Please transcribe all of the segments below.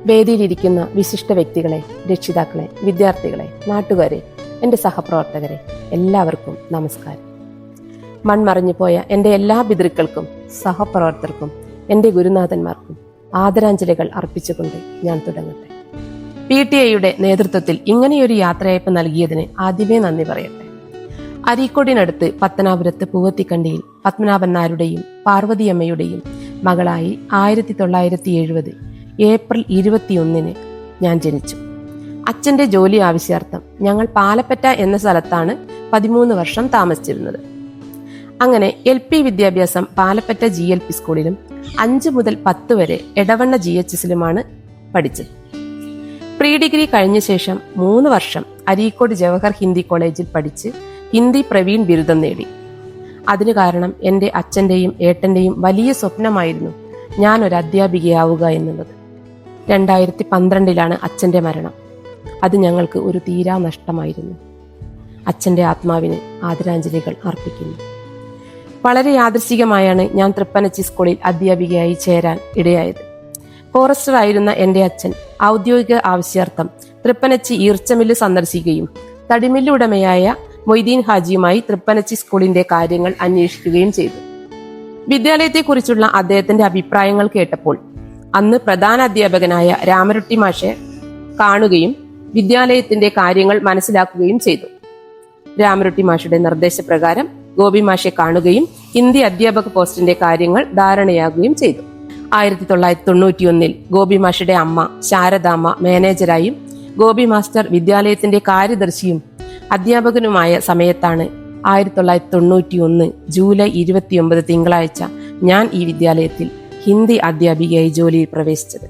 വേദിയിലിരിക്കുന്ന വിശിഷ്ട വ്യക്തികളെ, രക്ഷിതാക്കളെ, വിദ്യാർത്ഥികളെ, നാട്ടുകാരെ, എൻ്റെ സഹപ്രവർത്തകരെ, എല്ലാവർക്കും നമസ്കാരം. മൺമറഞ്ഞു പോയ എൻ്റെ എല്ലാ പിതൃക്കൾക്കും സഹപ്രവർത്തകർക്കും എൻ്റെ ഗുരുനാഥന്മാർക്കും ആദരാഞ്ജലികൾ അർപ്പിച്ചുകൊണ്ട് ഞാൻ തുടങ്ങട്ടെ. PTA നേതൃത്വത്തിൽ ഇങ്ങനെയൊരു യാത്രയയപ്പ് നൽകിയതിന് ആദ്യമേ നന്ദി പറയട്ടെ. അരീക്കോടിനടുത്ത് പത്തനാപുരത്ത് പൂവത്തിക്കണ്ടിയിൽ പത്മനാഭൻ നായരുടെയും പാർവതിയമ്മയുടെയും മകളായി 1970 ഏപ്രിൽ 21 ഞാൻ ജനിച്ചു. അച്ഛൻ്റെ ജോലി ആവശ്യാർത്ഥം ഞങ്ങൾ പാലപ്പറ്റ എന്ന സ്ഥലത്താണ് 13 വർഷം താമസിച്ചിരുന്നത്. അങ്ങനെ LP വിദ്യാഭ്യാസം പാലപ്പറ്റ GLP സ്കൂളിലും 5 മുതൽ 10 വരെ എടവണ്ണ GHSലുമാണ് പഠിച്ചത്. പ്രീ ഡിഗ്രി കഴിഞ്ഞ ശേഷം 3 വർഷം അരീക്കോട് ജവഹർ ഹിന്ദി കോളേജിൽ പഠിച്ച് ഹിന്ദി പ്രവീൺ ബിരുദം നേടി. അതിനു കാരണം എൻ്റെ അച്ഛൻ്റെയും ഏട്ടൻ്റെയും വലിയ സ്വപ്നമായിരുന്നു ഞാൻ ഒരു അധ്യാപികയാവുക എന്നുള്ളത്. 2012 അച്ഛൻ്റെ മരണം. അത് ഞങ്ങൾക്ക് ഒരു തീരാ നഷ്ടമായിരുന്നു. അച്ഛൻ്റെ ആത്മാവിന് ആദരാഞ്ജലികൾ അർപ്പിക്കുന്നു. വളരെ യാദൃശ്ചികമായാണ് ഞാൻ തൃപ്പനച്ചി സ്കൂളിൽ അധ്യാപികയായി ചേരാൻ ഇടയായത്. ഫോറസ്റ്റർ ആയിരുന്ന എൻ്റെ അച്ഛൻ ഔദ്യോഗിക ആവശ്യാർത്ഥം തൃപ്പനച്ചി ഈർച്ചമില്ല് സന്ദർശിക്കുകയും തടിമില്ല് ഉടമയായ മൊയ്തീൻ ഹാജിയുമായി തൃപ്പനച്ചി സ്കൂളിന്റെ കാര്യങ്ങൾ അന്വേഷിക്കുകയും ചെയ്തു. വിദ്യാലയത്തെക്കുറിച്ചുള്ള അദ്ദേഹത്തിന്റെ അഭിപ്രായങ്ങൾ കേട്ടപ്പോൾ അന്ന് പ്രധാന അധ്യാപകനായ രാമരുട്ടി മാഷെ കാണുകയും വിദ്യാലയത്തിന്റെ കാര്യങ്ങൾ മനസ്സിലാക്കുകയും ചെയ്തു. രാമരുട്ടി മാഷയുടെ നിർദ്ദേശപ്രകാരം ഗോപി മാഷെ കാണുകയും ഹിന്ദി അധ്യാപക പോസ്റ്റിന്റെ കാര്യങ്ങൾ ധാരണയാകുകയും ചെയ്തു. 1991 ഗോപി മാഷയുടെ അമ്മ ശാരദാമ്മ മാനേജരായും ഗോപി മാസ്റ്റർ വിദ്യാലയത്തിന്റെ കാര്യദർശിയും അധ്യാപകനുമായ സമയത്താണ് 1991 ജൂലൈ 29 തിങ്കളാഴ്ച ഞാൻ ഈ വിദ്യാലയത്തിൽ ഹിന്ദി അധ്യാപികയായി ജോലിയിൽ പ്രവേശിച്ചത്.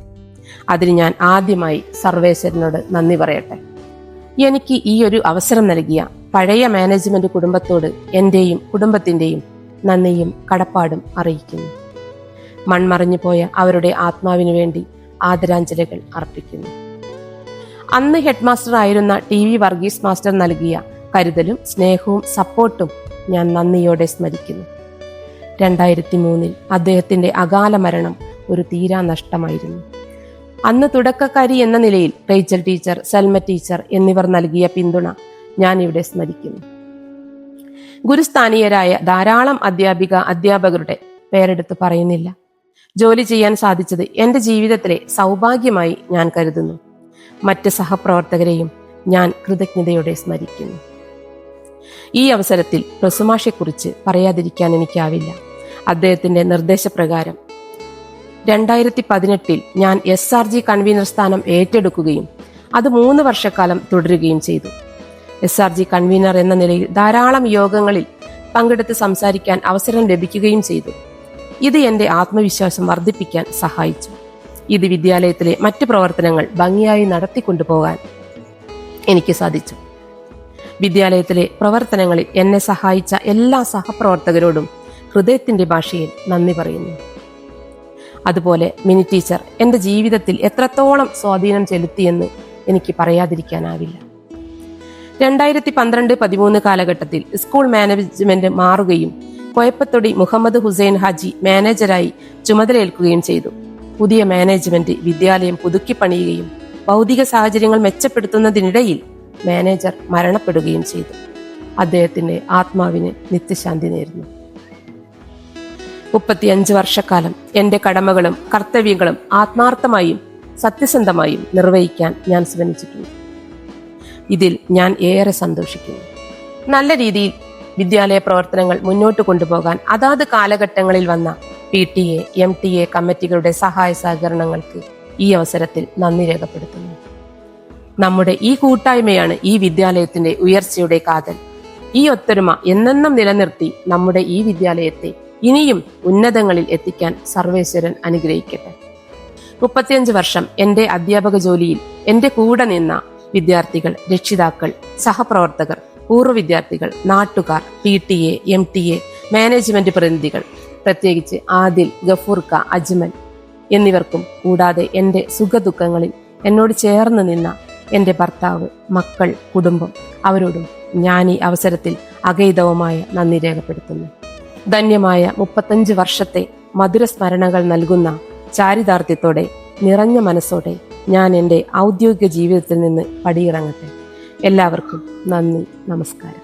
അതിന് ഞാൻ ആദ്യമായി സർവേശ്വരനോട് നന്ദി പറയട്ടെ. എനിക്ക് ഈ ഒരു അവസരം നൽകിയ പഴയ മാനേജ്മെന്റ് കുടുംബത്തോട് എന്റെയും കുടുംബത്തിന്റെയും നന്ദിയും കടപ്പാടും അറിയിക്കുന്നു. മൺമറഞ്ഞു പോയ അവരുടെ ആത്മാവിനു വേണ്ടി ആദരാഞ്ജലികൾ അർപ്പിക്കുന്നു. അന്ന് ഹെഡ് മാസ്റ്റർ ആയിരുന്ന TV വർഗീസ് മാസ്റ്റർ നൽകിയ കരുതലും സ്നേഹവും സപ്പോർട്ടും ഞാൻ നന്ദിയോടെ സ്മരിക്കുന്നു. 2003 അദ്ദേഹത്തിന്റെ അകാല മരണം ഒരു തീരാ നഷ്ടമായിരുന്നു. അന്ന് തുടക്കക്കാരി എന്ന നിലയിൽ റേച്ചൽ ടീച്ചർ, സൽമ ടീച്ചർ എന്നിവർ നൽകിയ പിന്തുണ ഞാൻ ഇവിടെ സ്മരിക്കുന്നു. ഗുരുസ്ഥാനീയരായ ധാരാളം അധ്യാപകരുടെ പേരെടുത്ത് പറയുന്നില്ല. ജോലി ചെയ്യാൻ സാധിച്ചത് എൻ്റെ ജീവിതത്തിലെ സൗഭാഗ്യമായി ഞാൻ കരുതുന്നു. മറ്റ് സഹപ്രവർത്തകരെയും ഞാൻ കൃതജ്ഞതയോടെ സ്മരിക്കുന്നു. ഈ അവസരത്തിൽ പ്രസുമാഷെക്കുറിച്ച് പറയാതിരിക്കാൻ എനിക്കാവില്ല. അദ്ദേഹത്തിന്റെ നിർദ്ദേശപ്രകാരം 2018 ഞാൻ SRG കൺവീനർ സ്ഥാനം ഏറ്റെടുക്കുകയും അത് 3 വർഷക്കാലം തുടരുകയും ചെയ്തു. SRG കൺവീനർ എന്ന നിലയിൽ ധാരാളം യോഗങ്ങളിൽ പങ്കെടുത്ത് സംസാരിക്കാൻ അവസരം ലഭിക്കുകയും ചെയ്തു. ഇത് എൻ്റെ ആത്മവിശ്വാസം വർദ്ധിപ്പിക്കാൻ സഹായിച്ചു. ഇത് വിദ്യാലയത്തിലെ മറ്റ് പ്രവർത്തനങ്ങൾ ഭംഗിയായി നടത്തിക്കൊണ്ടുപോകാൻ എനിക്ക് സാധിച്ചു. വിദ്യാലയത്തിലെ പ്രവർത്തനങ്ങളിൽ എന്നെ സഹായിച്ച എല്ലാ സഹപ്രവർത്തകരോടും ഹൃദയത്തിന്റെ ഭാഷയിൽ നന്ദി പറയുന്നു. അതുപോലെ മിനി ടീച്ചർ എൻ്റെ ജീവിതത്തിൽ എത്രത്തോളം സ്വാധീനം ചെലുത്തിയെന്ന് എനിക്ക് പറയാതിരിക്കാനാവില്ല. 2012-13 കാലഘട്ടത്തിൽ സ്കൂൾ മാനേജ്മെന്റ് മാറുകയും കോയപ്പത്തൊടി മുഹമ്മദ് ഹുസൈൻ ഹാജി മാനേജരായി ചുമതലയേൽക്കുകയും ചെയ്തു. പുതിയ മാനേജ്മെന്റ് വിദ്യാലയം പുതുക്കിപ്പണിയുകയും ഭൗതിക സാഹചര്യങ്ങൾ മെച്ചപ്പെടുത്തുന്നതിനിടയിൽ മാനേജർ മരണപ്പെടുകയും ചെയ്തു. അദ്ദേഹത്തിന്റെ ആത്മാവിന് നിത്യശാന്തി നേരുന്നു. 35 വർഷക്കാലം എൻ്റെ കടമകളും കർത്തവ്യങ്ങളും ആത്മാർത്ഥമായും സത്യസന്ധമായും നിർവഹിക്കാൻ ഞാൻ ശ്രമിച്ചിട്ടുണ്ട്. ഇതിൽ ഞാൻ ഏറെ സന്തോഷിക്കുന്നു. നല്ല രീതിയിൽ വിദ്യാലയ പ്രവർത്തനങ്ങൾ മുന്നോട്ട് കൊണ്ടുപോകാൻ അതാത് കാലഘട്ടങ്ങളിൽ വന്ന PTA, MTA കമ്മിറ്റികളുടെ സഹായ സഹകരണങ്ങൾക്ക് ഈ അവസരത്തിൽ നന്ദി രേഖപ്പെടുത്തുന്നു. നമ്മുടെ ഈ കൂട്ടായ്മയാണ് ഈ വിദ്യാലയത്തിന്റെ ഉയർച്ചയുടെ കാതൽ. ഈ ഒത്തൊരുമ എന്നെന്നും നിലനിർത്തി നമ്മുടെ ഈ വിദ്യാലയത്തെ ഇനിയും ഉന്നതങ്ങളിൽ എത്തിക്കാൻ സർവേശ്വരൻ അനുഗ്രഹിക്കട്ടെ. 35 വർഷം എൻ്റെ അധ്യാപക ജോലിയിൽ എൻ്റെ കൂടെ നിന്ന വിദ്യാർത്ഥികൾ, രക്ഷിതാക്കൾ, സഹപ്രവർത്തകർ, പൂർവ്വ വിദ്യാർത്ഥികൾ, നാട്ടുകാർ, PTA, MTA, മാനേജ്മെന്റ് പ്രതിനിധികൾ, പ്രത്യേകിച്ച് ആദിൽ, ഗഫൂർക്ക, അജ്മൽ എന്നിവർക്കും, കൂടാതെ എൻ്റെ സുഖദുഃഖങ്ങളിൽ എന്നോട് ചേർന്ന് നിന്ന എൻ്റെ ഭർത്താവ്, മക്കൾ, കുടുംബം, അവരോടും ഞാൻ ഈ അവസരത്തിൽ അഗൈതവമായ നന്ദി രേഖപ്പെടുത്തുന്നു. ധന്യമായ 35 വർഷത്തെ മധുര സ്മരണകൾ നൽകുന്ന ചാരിതാർത്ഥ്യത്തോടെ, നിറഞ്ഞ മനസ്സോടെ ഞാൻ എൻ്റെ ഔദ്യോഗിക ജീവിതത്തിൽ നിന്ന് പടിയിറങ്ങട്ടെ. എല്ലാവർക്കും നന്ദി, നമസ്കാരം.